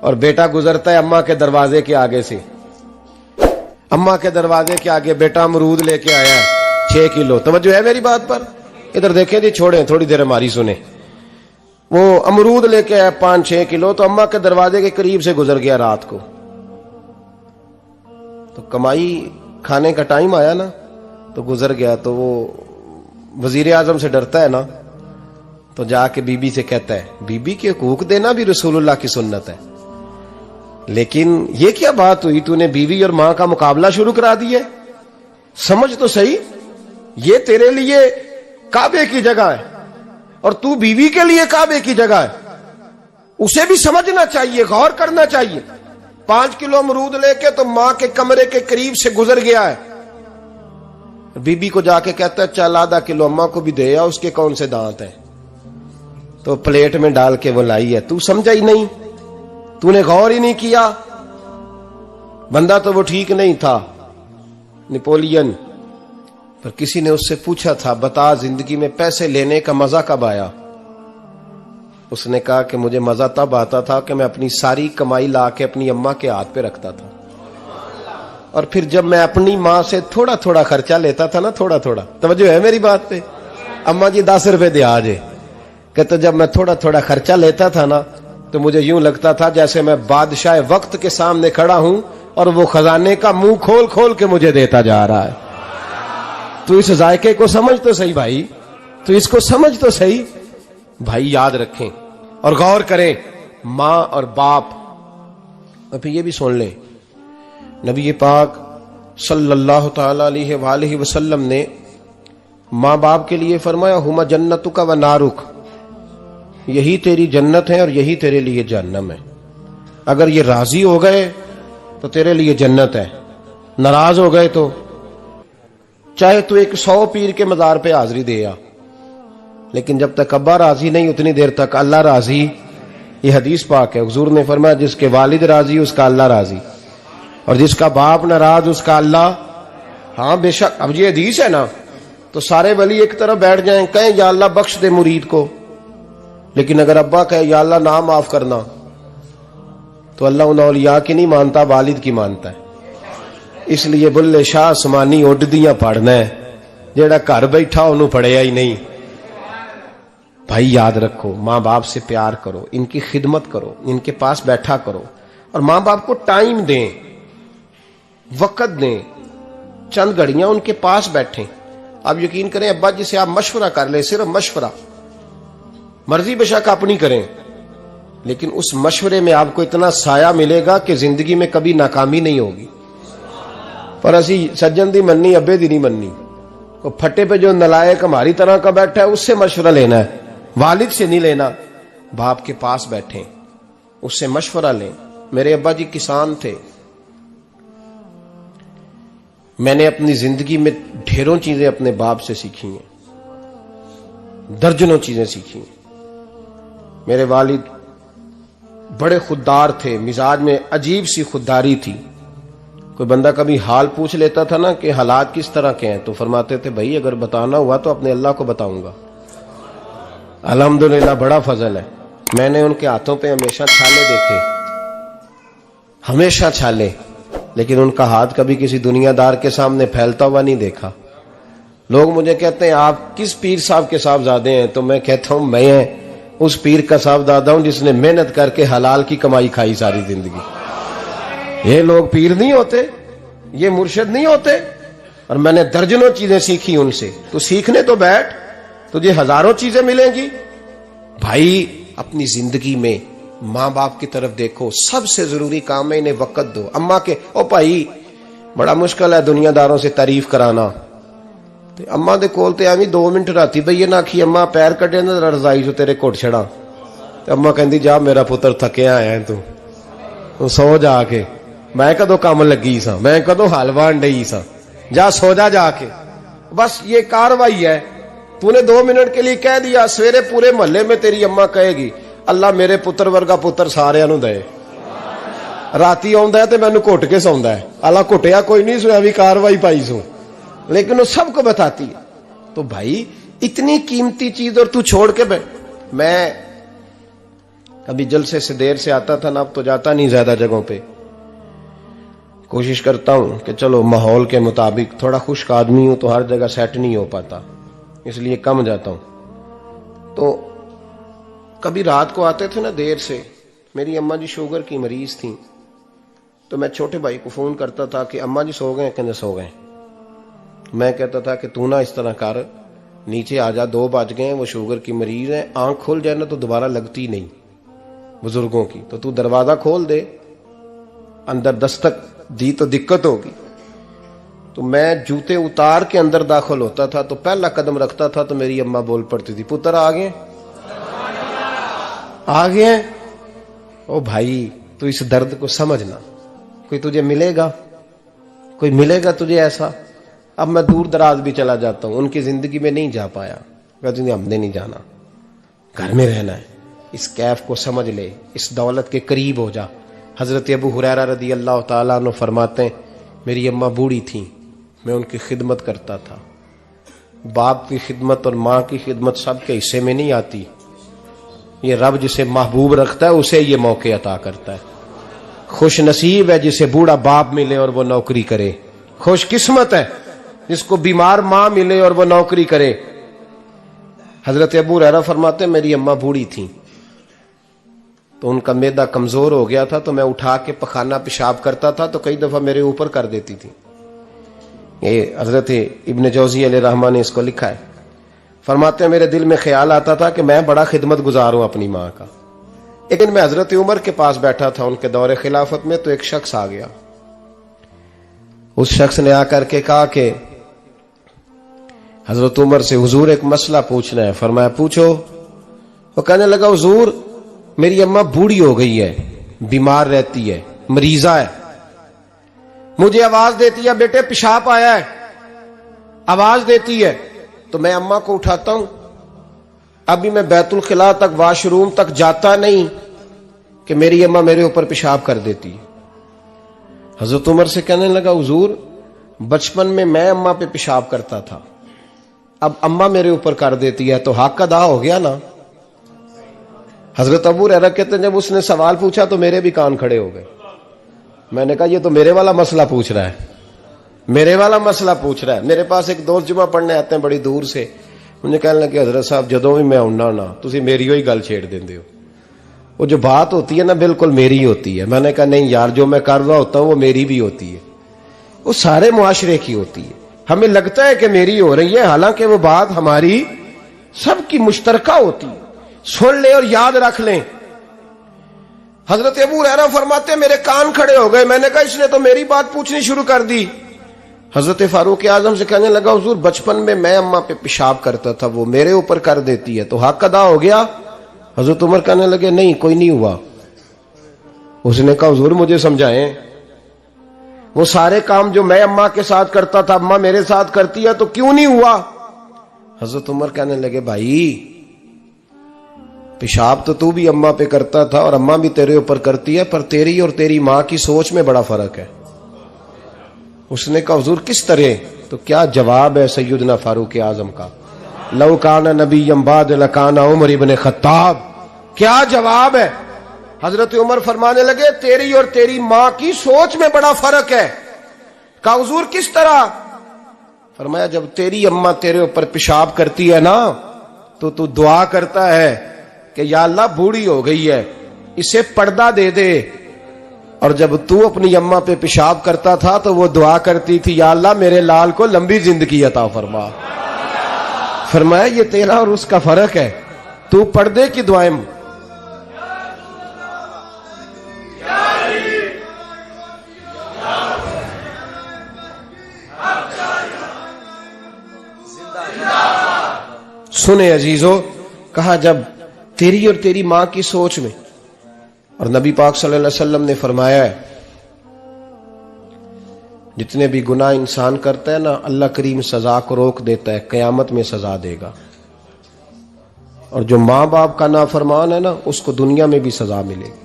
اور بیٹا گزرتا ہے اماں کے دروازے کے آگے سے، اماں کے دروازے کے آگے بیٹا امرود لے کے آیا ہے 6 کلو. توجہ ہے میری بات پر؟ ادھر دیکھیں جی، چھوڑیں تھوڑی دیر ہماری سنیں. وہ امرود لے کے آیا 5-6 کلو، تو اماں کے دروازے کے قریب سے گزر گیا رات کو. تو کمائی کھانے کا ٹائم آیا نا، تو گزر گیا. تو وہ وزیر اعظم سے ڈرتا ہے نا، تو جا کے بی بی سے کہتا ہے بی بی کے حقوق دینا بھی رسول اللہ کی سنت ہے، لیکن یہ کیا بات ہوئی، تو نے بیوی اور ماں کا مقابلہ شروع کرا دی ہے؟ سمجھ تو صحیح، یہ تیرے لیے کعبے کی جگہ ہے اور تو بیوی کے لیے کعبے کی جگہ ہے. اسے بھی سمجھنا چاہیے، غور کرنا چاہیے. 5 کلو امرود لے کے تو ماں کے کمرے کے قریب سے گزر گیا ہے. بی بی کو جا کے کہتا ہے چل آدھا کلو اماں کو بھی دے آ، اس کے کون سے دانت ہیں. تو پلیٹ میں ڈال کے وہ لائی ہے. تو سمجھا ہی نہیں، تو نے غور ہی نہیں کیا. بندہ تو وہ ٹھیک نہیں تھا، نپولین. پر کسی نے اس سے پوچھا تھا بتا زندگی میں پیسے لینے کا مزہ کب آیا؟ اس نے کہا کہ مجھے مزہ تب آتا تھا کہ میں اپنی ساری کمائی لا کے اپنی اماں کے ہاتھ پہ رکھتا تھا، اور پھر جب میں اپنی ماں سے تھوڑا تھوڑا خرچہ لیتا تھا نا، تھوڑا تھوڑا. توجہ ہے میری بات پہ؟ اماں جی 10 روپے دے آجے. کہتا جب میں تھوڑا تھوڑا خرچہ لیتا تھا نا، تو مجھے یوں لگتا تھا جیسے میں بادشاہ وقت کے سامنے کھڑا ہوں اور وہ خزانے کا منہ کھول کھول کے مجھے دیتا جا رہا ہے. تو اس ذائقے کو سمجھ تو صحیح بھائی، تو اس کو سمجھ تو صحیح بھائی. یاد رکھیں اور غور کریں، ماں اور باپ. اور پھر یہ بھی سن لیں، نبی پاک صلی اللہ تعالی علیہ وآلہ وسلم نے ماں باپ کے لیے فرمایا ہما جنتک و نارک، یہی تیری جنت ہے اور یہی تیرے لیے جہنم ہے. اگر یہ راضی ہو گئے تو تیرے لیے جنت ہے، ناراض ہو گئے تو چاہے تو 100 پیر کے مزار پہ حاضری دے آ، لیکن جب تک ابا راضی نہیں اتنی دیر تک اللہ راضی. یہ حدیث پاک ہے، حضور نے فرمایا جس کے والد راضی اس کا اللہ راضی، اور جس کا باپ ناراض اس کا اللہ. ہاں بے شک. اب یہ حدیث ہے نا، تو سارے ولی ایک طرف بیٹھ جائیں کہیں یا اللہ بخش دے مرید کو، لیکن اگر ابا کہے یا اللہ نہ معاف کرنا، تو اللہ ان اولیاء کی نہیں مانتا، والد کی مانتا ہے. اس لیے بلے شاہ آسمانی اڈدیاں پڑھنا ہے، جیڑا گھر بیٹھا انہوں پڑھیا ہی نہیں. بھائی یاد رکھو، ماں باپ سے پیار کرو، ان کی خدمت کرو، ان کے پاس بیٹھا کرو، اور ماں باپ کو ٹائم دیں، وقت دیں، چند گھڑیاں ان کے پاس بیٹھیں. آپ یقین کریں ابا جی سے آپ مشورہ کر لیں، صرف مشورہ، مرضی بے شک اپنی کریں، لیکن اس مشورے میں آپ کو اتنا سایہ ملے گا کہ زندگی میں کبھی ناکامی نہیں ہوگی. پر اسی سجن دی مننی ابے دی نہیں مننی. وہ پھٹے پہ جو نلائق ہماری طرح کا بیٹھا ہے اس سے مشورہ لینا ہے، والد سے نہیں لینا. باپ کے پاس بیٹھیں، اس سے مشورہ لیں. میرے ابا جی کسان تھے. میں نے اپنی زندگی میں ڈھیروں چیزیں اپنے باپ سے سیکھی ہیں، درجنوں چیزیں سیکھی ہیں. میرے والد بڑے خوددار تھے، مزاج میں عجیب سی خودداری تھی. کوئی بندہ کبھی حال پوچھ لیتا تھا نا کہ حالات کس طرح کے ہیں، تو فرماتے تھے بھائی اگر بتانا ہوا تو اپنے اللہ کو بتاؤں گا. الحمدللہ بڑا فضل ہے. میں نے ان کے ہاتھوں پہ ہمیشہ چھالے دیکھے، ہمیشہ چھالے، لیکن ان کا ہاتھ کبھی کسی دنیا دار کے سامنے پھیلتا ہوا نہیں دیکھا. لوگ مجھے کہتے ہیں آپ کس پیر صاحب کے صاحبزادے ہیں، تو میں کہتا ہوں میں اس پیر کا صاحبزادہ ہوں جس نے محنت کر کے حلال کی کمائی کھائی ساری زندگی. یہ لوگ پیر نہیں ہوتے، یہ مرشد نہیں ہوتے. اور میں نے درجنوں چیزیں سیکھی ان سے. تو سیکھنے تو بیٹھ، تجھے ہزاروں چیزیں ملیں گی. بھائی اپنی زندگی میں ماں باپ کی طرف دیکھو، سب سے ضروری کام ہے انہیں وقت دو. اماں کے او بھائی بڑا مشکل ہے دنیا داروں سے تعریف کرانا. تے اماں دے کول تے ایویں 2 منٹ راتی بھئی نہ آکھی اماں پیر کٹے نہ رضائی جو تیرے گھٹ چھڑا. تے اماں کہندی جا میرا پتر تھکیا آیا ہے تو سو جا کے. میں کدو کام لگی سا، میں کدو حل وان ڈئی سا، جا سو جا کے. بس یہ کاروائی ہے. تو نے 2 منٹ کے لیے کہہ دیا، سویرے پورے محلے میں تیری اماں کہے گی اللہ میرے پتر ورگا پتر سارے نو دے. راتی آندا ہے تے مینوں گھٹ کے سوندا ہے. اللہ گھٹیا کوئی نہیں، سویا بھی کاروائی پائی سو، لیکن وہ سب کو بتاتی ہے. تو بھائی اتنی قیمتی چیز اور تو چھوڑ کے میں کبھی جلسے سے دیر سے آتا تھا نا، اب تو جاتا نہیں زیادہ جگہوں پہ، کوشش کرتا ہوں کہ چلو ماحول کے مطابق، تھوڑا خشک آدمی ہوں تو ہر جگہ سیٹ نہیں ہو پاتا، اس لیے کم جاتا ہوں۔ تو کبھی رات کو آتے تھے نا دیر سے، میری اماں جی شوگر کی مریض تھیں، تو میں چھوٹے بھائی کو فون کرتا تھا کہ اماں جی سو گئے، کہنے سو گئے۔ میں کہتا تھا کہ تو نہ اس طرح کر، نیچے آ جا، 2 بج گئے، وہ شوگر کی مریض ہے، آنکھ کھل جائے نا تو دوبارہ لگتی نہیں بزرگوں کی، تو دروازہ کھول دے، اندر دستک دی تو دقت ہوگی۔ تو میں جوتے اتار کے اندر داخل ہوتا تھا تو پہلا قدم رکھتا تھا تو میری اماں بول پڑتی تھی، پتر آ گئے، آ گئے۔ او بھائی تو اس درد کو سمجھنا، کوئی تجھے ملے گا، کوئی ملے گا تجھے ایسا؟ اب میں دور دراز بھی چلا جاتا ہوں، ان کی زندگی میں نہیں جا پایا، کہتے ہیں ہم نے نہیں جانا، گھر میں رہنا ہے، اس کیف کو سمجھ لے، اس دولت کے قریب ہو جا۔ حضرت ابو ہریرہ رضی اللہ تعالیٰ عنہ فرماتے ہیں میری اماں بوڑھی تھیں، میں ان کی خدمت کرتا تھا۔ باپ کی خدمت اور ماں کی خدمت سب کے حصے میں نہیں آتی، یہ رب جسے محبوب رکھتا ہے اسے یہ موقع عطا کرتا ہے۔ خوش نصیب ہے جسے بوڑھا باپ ملے اور وہ نوکری کرے، خوش قسمت ہے جس کو بیمار ماں ملے اور وہ نوکری کرے۔ حضرت ابو ہریرہ فرماتے ہیں میری اماں بوڑھی تھیں تو ان کا معدہ کمزور ہو گیا تھا، تو میں اٹھا کے پخانہ پیشاب کرتا تھا تو کئی دفعہ میرے اوپر کر دیتی تھی۔ یہ حضرت ابن جوزی علیہ رحمٰن نے اس کو لکھا ہے، فرماتے ہیں میرے دل میں خیال آتا تھا کہ میں بڑا خدمت گزار ہوں اپنی ماں کا۔ ایک دن میں حضرت عمر کے پاس بیٹھا تھا ان کے دور خلافت میں، تو ایک شخص آ گیا، اس شخص نے آ کر کے کہا کہ حضرت عمر سے حضور ایک مسئلہ پوچھنا ہے۔ فرمایا پوچھو۔ وہ کہنے لگا حضور میری اماں بوڑھی ہو گئی ہے، بیمار رہتی ہے، مریضہ ہے، مجھے آواز دیتی ہے بیٹے پیشاب آیا ہے، آواز دیتی ہے تو میں اماں کو اٹھاتا ہوں، ابھی میں بیت الخلاء تک واش روم تک جاتا نہیں کہ میری اماں میرے اوپر پیشاب کر دیتی ہے۔ حضرت عمر سے کہنے لگا حضور بچپن میں اماں پہ پیشاب کرتا تھا، اب اماں میرے اوپر کر دیتی ہے تو حق ادا ہو گیا نا۔ حضرت ابو ہریرہ کہتے ہیں جب اس نے سوال پوچھا تو میرے بھی کان کھڑے ہو گئے، میں نے کہا یہ تو میرے والا مسئلہ پوچھ رہا ہے، میرے والا مسئلہ پوچھ رہا ہے۔ میرے پاس ایک دوست جمعہ پڑھنے آتے ہیں بڑی دور سے، مجھے کہنے لگے حضرت صاحب جدوں بھی میں آؤنا نا تسی میری ہوئی گل چھیڑ دیندے ہو، وہ جو بات ہوتی ہے نا بالکل میری ہوتی ہے۔ میں نے کہا نہیں یار جو میں کر رہا ہوتا ہوں وہ میری بھی ہوتی ہے، وہ سارے معاشرے کی ہوتی ہے، ہمیں لگتا ہے کہ میری ہو رہی ہے حالانکہ وہ بات ہماری سب کی مشترکہ ہوتی ہے، سن لیں اور یاد رکھ لیں۔ حضرت ابو ہریرہ فرماتے ہیں میرے کان کھڑے ہو گئے، میں نے کہا اس نے تو میری بات پوچھنی شروع کر دی۔ حضرت فاروق اعظم سے کہنے لگا حضور بچپن میں اماں پہ پیشاب کرتا تھا، وہ میرے اوپر کر دیتی ہے تو حق ادا ہو گیا؟ حضرت عمر کہنے لگے نہیں کوئی نہیں ہوا۔ اس نے کہا حضور مجھے سمجھائیں، وہ سارے کام جو میں اماں کے ساتھ کرتا تھا اماں میرے ساتھ کرتی ہے تو کیوں نہیں ہوا؟ حضرت عمر کہنے لگے بھائی پیشاب تو بھی اماں پہ کرتا تھا اور اماں بھی تیرے اوپر کرتی ہے، پر تیری اور تیری ماں کی سوچ میں بڑا فرق ہے۔ اس نے کہا حضور کس طرح؟ تو کیا جواب ہے سیدنا فاروق اعظم کا، لو کان نبی بعد لکان عمر ابن خطاب، کیا جواب ہے؟ حضرت عمر فرمانے لگے تیری اور تیری ماں کی سوچ میں بڑا فرق ہے۔ کہا حضور کس طرح؟ فرمایا جب تیری اماں تیرے اوپر پیشاب کرتی ہے نا تو دعا کرتا ہے کہ یا اللہ بوڑھی ہو گئی ہے اسے پردہ دے دے، اور جب تو اپنی اماں پہ پیشاب کرتا تھا تو وہ دعا کرتی تھی یا اللہ میرے لال کو لمبی زندگی عطا فرما۔ فرمایا یہ تیرا اور اس کا فرق ہے، تو پردے کی دعائیں سنے عزیزو۔ کہا جب تیری اور تیری ماں کی سوچ میں، اور نبی پاک صلی اللہ علیہ وسلم نے فرمایا ہے جتنے بھی گناہ انسان کرتا ہے نا اللہ کریم سزا کو روک دیتا ہے، قیامت میں سزا دے گا، اور جو ماں باپ کا نافرمان ہے نا اس کو دنیا میں بھی سزا ملے گی۔